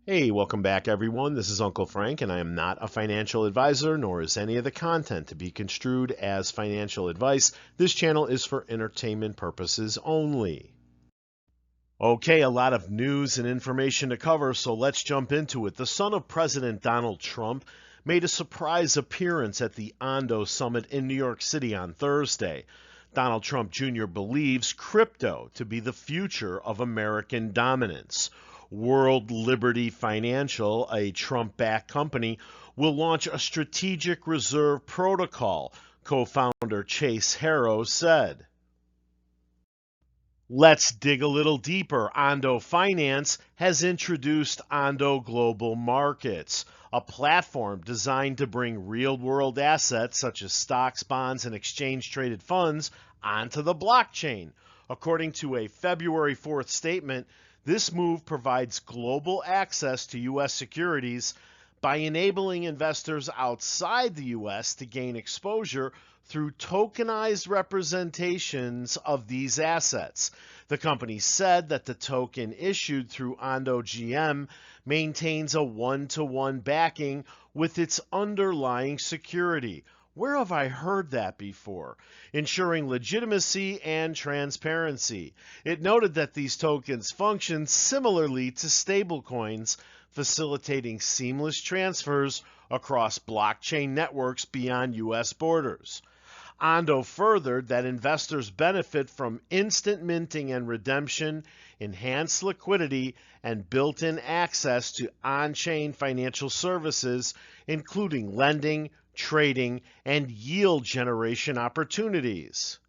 Hey, welcome back everyone. This is Uncle Frank and I am not a financial advisor, nor is any of the content to be construed as financial advice. This channel is for entertainment purposes only. Okay, a lot of news and information to cover, so let's jump into it. The son of President Donald Trump made a surprise appearance at the Ondo summit in New York City on Thursday. Donald Trump Jr. believes crypto to be the future of American dominance. World Liberty Financial, a Trump-backed company, will launch a strategic reserve protocol, co-founder Chase Harrow said. Let's dig a little deeper. Ondo Finance has introduced Ondo Global Markets, a platform designed to bring real-world assets such as stocks, bonds, and exchange-traded funds onto the blockchain. According to a February 4th statement, this move provides global access to U.S. securities by enabling investors outside the U.S. to gain exposure through tokenized representations of these assets. The company said that the token issued through Ondo GM maintains a one-to-one backing with its underlying security. Where have I heard that before? Ensuring legitimacy and transparency. It noted that these tokens function similarly to stablecoins, facilitating seamless transfers across blockchain networks beyond U.S. borders. Ondo furthered that investors benefit from instant minting and redemption, enhanced liquidity, and built-in access to on-chain financial services, including lending, trading, and yield generation opportunities.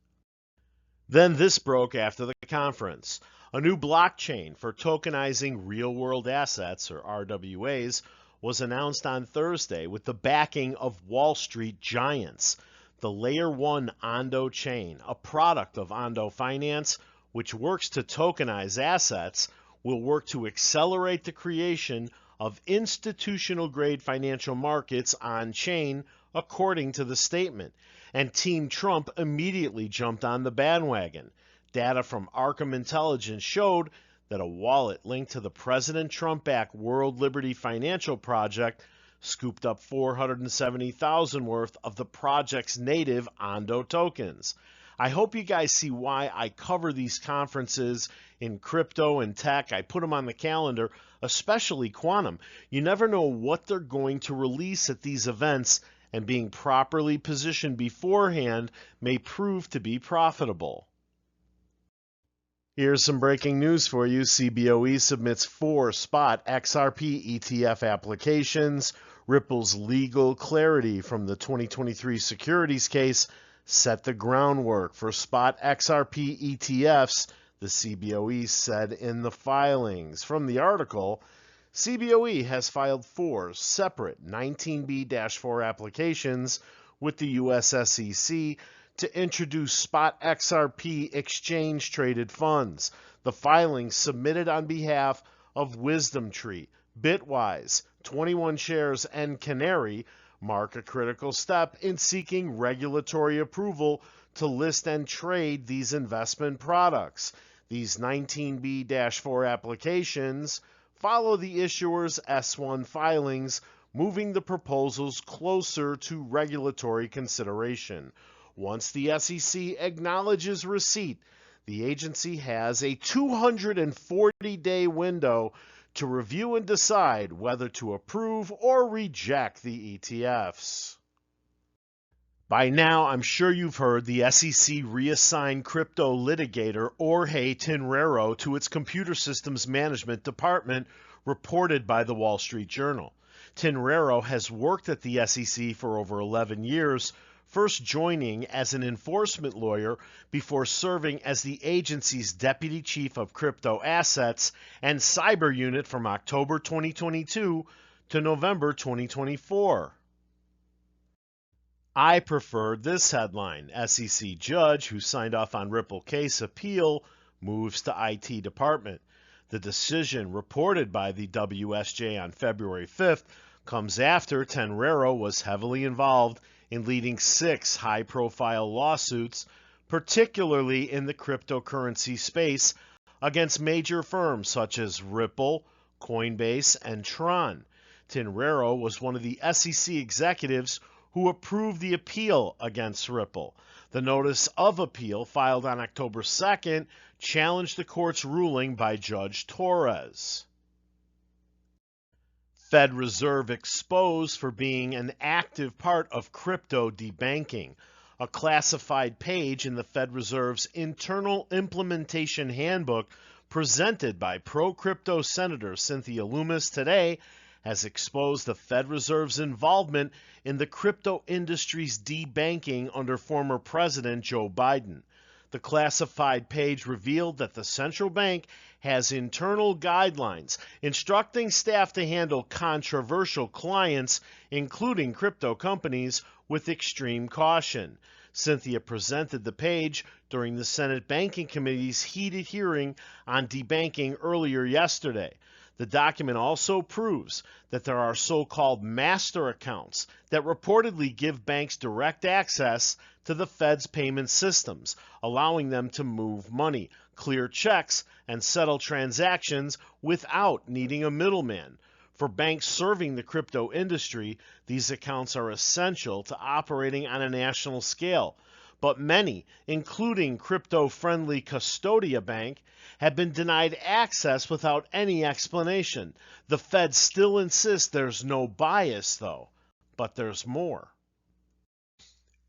Then this broke after the conference. A new blockchain for tokenizing real-world assets, or RWAs, was announced on Thursday with the backing of Wall Street giants. The Layer 1 Ondo chain, a product of Ondo Finance, which works to tokenize assets, will work to accelerate the creation of institutional-grade financial markets on-chain, according to the statement, and Team Trump immediately jumped on the bandwagon. Data from Arkham Intelligence showed that a wallet linked to the President Trump-backed World Liberty Financial project scooped up $470,000 worth of the project's native Ondo tokens. I hope you guys see why I cover these conferences in crypto and tech. I put them on the calendar, especially quantum. You never know what they're going to release at these events, and being properly positioned beforehand may prove to be profitable. Here's some breaking news for you. CBOE submits 4 spot XRP ETF applications. Ripple's legal clarity from the 2023 securities case set the groundwork for spot XRP ETFs, the CBOE said in the filings. From the article, CBOE has filed 4 separate 19B-4 applications with the U.S. SEC to introduce spot XRP exchange-traded funds. The filings submitted on behalf of WisdomTree, Bitwise, 21 Shares, and Canary mark a critical step in seeking regulatory approval to list and trade these investment products. These 19B-4 applications follow the issuer's S-1 filings, moving the proposals closer to regulatory consideration. Once the SEC acknowledges receipt, the agency has a 240-day window to review and decide whether to approve or reject the ETFs. By now, I'm sure you've heard the SEC reassigned crypto litigator Jorge Tinrero to its Computer Systems Management Department, reported by the Wall Street Journal. Tinrero has worked at the SEC for over 11 years, first joining as an enforcement lawyer before serving as the agency's deputy chief of crypto assets and cyber unit from October 2022 to November 2024. I preferred this headline. SEC judge who signed off on Ripple case appeal moves to IT department. The decision reported by the WSJ on February 5th comes after Tinrero was heavily involved in leading 6 high-profile lawsuits, particularly in the cryptocurrency space, against major firms such as Ripple, Coinbase, and Tron. Tinrero was one of the SEC executives who approved the appeal against Ripple. The notice of appeal filed on October 2nd challenged the court's ruling by Judge Torres. Fed Reserve exposed for being an active part of crypto debanking. A classified page in the Fed Reserve's internal implementation handbook presented by pro-crypto Senator Cynthia Lummis today has exposed the Fed Reserve's involvement in the crypto industry's debanking under former President Joe Biden. The classified page revealed that the central bank has internal guidelines instructing staff to handle controversial clients, including crypto companies, with extreme caution. Cynthia presented the page during the Senate Banking Committee's heated hearing on debanking earlier yesterday. The document also proves that there are so-called master accounts that reportedly give banks direct access to the Fed's payment systems, allowing them to move money, clear checks, and settle transactions without needing a middleman. For banks serving the crypto industry, these accounts are essential to operating on a national scale. But many, including crypto-friendly Custodia Bank, have been denied access without any explanation. The Fed still insists there's no bias, though. But there's more.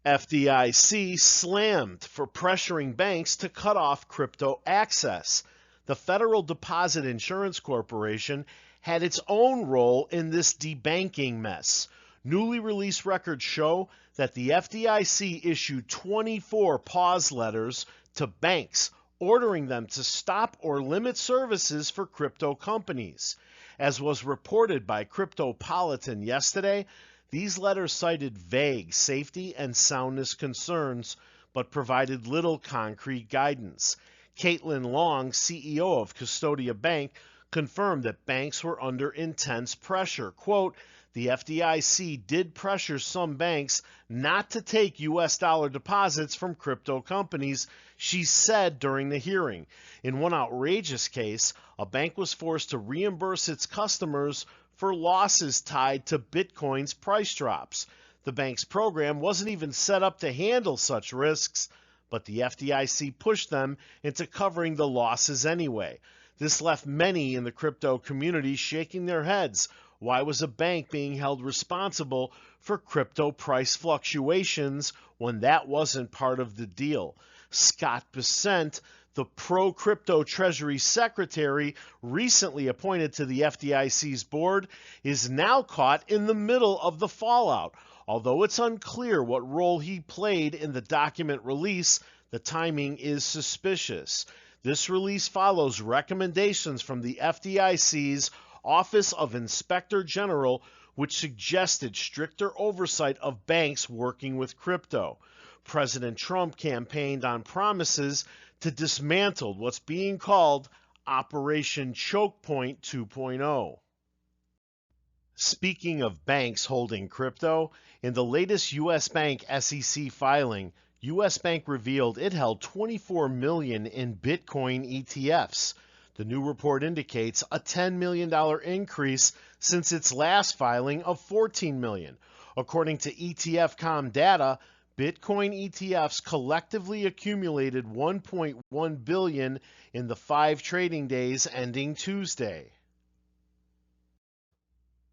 FDIC slammed for pressuring banks to cut off crypto access. The Federal Deposit Insurance Corporation had its own role in this debanking mess. Newly released records show that the FDIC issued 24 pause letters to banks, ordering them to stop or limit services for crypto companies. As was reported by Cryptopolitan yesterday, these letters cited vague safety and soundness concerns, but provided little concrete guidance. Caitlin Long, CEO of Custodia Bank, confirmed that banks were under intense pressure. Quote, the FDIC did pressure some banks not to take U.S. dollar deposits from crypto companies, she said during the hearing. In one outrageous case, a bank was forced to reimburse its customers for losses tied to Bitcoin's price drops. The bank's program wasn't even set up to handle such risks, but the FDIC pushed them into covering the losses anyway. This left many in the crypto community shaking their heads. Why was a bank being held responsible for crypto price fluctuations when that wasn't part of the deal? Scott Bessent, the pro-crypto Treasury Secretary recently appointed to the FDIC's board, is now caught in the middle of the fallout. Although it's unclear what role he played in the document release, the timing is suspicious. This release follows recommendations from the FDIC's Office of Inspector General, which suggested stricter oversight of banks working with crypto. President Trump campaigned on promises to dismantle what's being called Operation Choke Point 2.0. Speaking of banks holding crypto, in the latest U.S. Bank SEC filing, U.S. Bank revealed it held $24 million in Bitcoin ETFs. The new report indicates a $10 million increase since its last filing of $14 million. According to ETF.com data, Bitcoin ETFs collectively accumulated $1.1 billion in the 5 trading days ending Tuesday.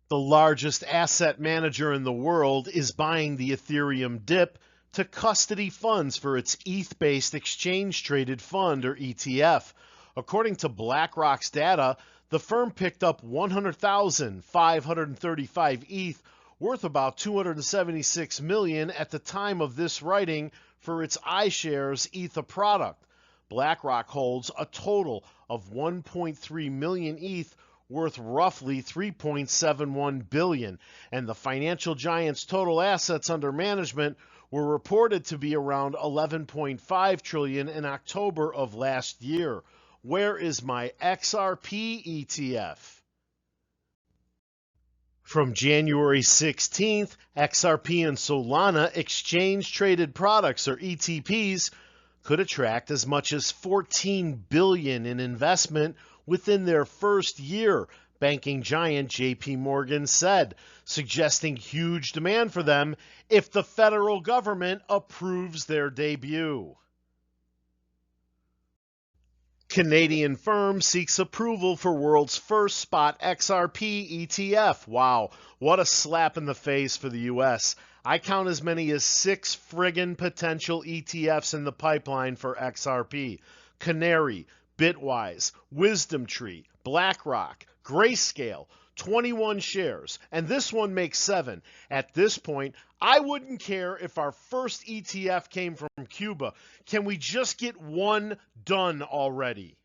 The largest asset manager in the world is buying the Ethereum dip to custody funds for its ETH-based exchange-traded fund, or ETF. According to BlackRock's data, the firm picked up 100,535 ETH, worth about $276 million at the time of this writing, for its iShares Ether product. BlackRock holds a total of 1.3 million ETH, worth roughly $3.71 billion, and the financial giant's total assets under management were reported to be around $11.5 trillion in October of last year. Where is my XRP ETF? From January 16th, XRP and Solana exchange-traded products, or ETPs, could attract as much as $14 billion in investment within their first year, Banking giant JP Morgan said, suggesting huge demand for them if the federal government approves their debut. Canadian firm seeks approval for world's first spot XRP ETF. Wow, what a slap in the face for the US. I count as many as 6 friggin' potential ETFs in the pipeline for XRP. Canary, Bitwise, Wisdom Tree, BlackRock, Grayscale, 21 shares, and this one makes 7. At this point, I wouldn't care if our first ETF came from Cuba. Can we just get one done already?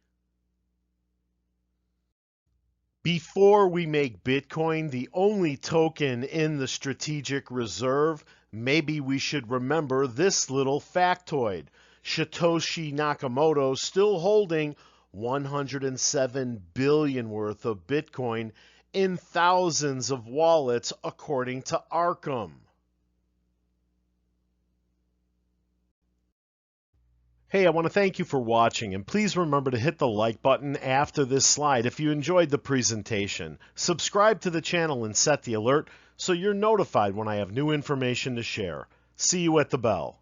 Before we make Bitcoin the only token in the strategic reserve, maybe we should remember this little factoid. Satoshi Nakamoto still holding 107 billion worth of Bitcoin in thousands of wallets according to Arkham. Hey, I want to thank you for watching, and please remember to hit the like button after this slide if you enjoyed the presentation. Subscribe to the channel and set the alert so you're notified when I have new information to share. See you at the bell.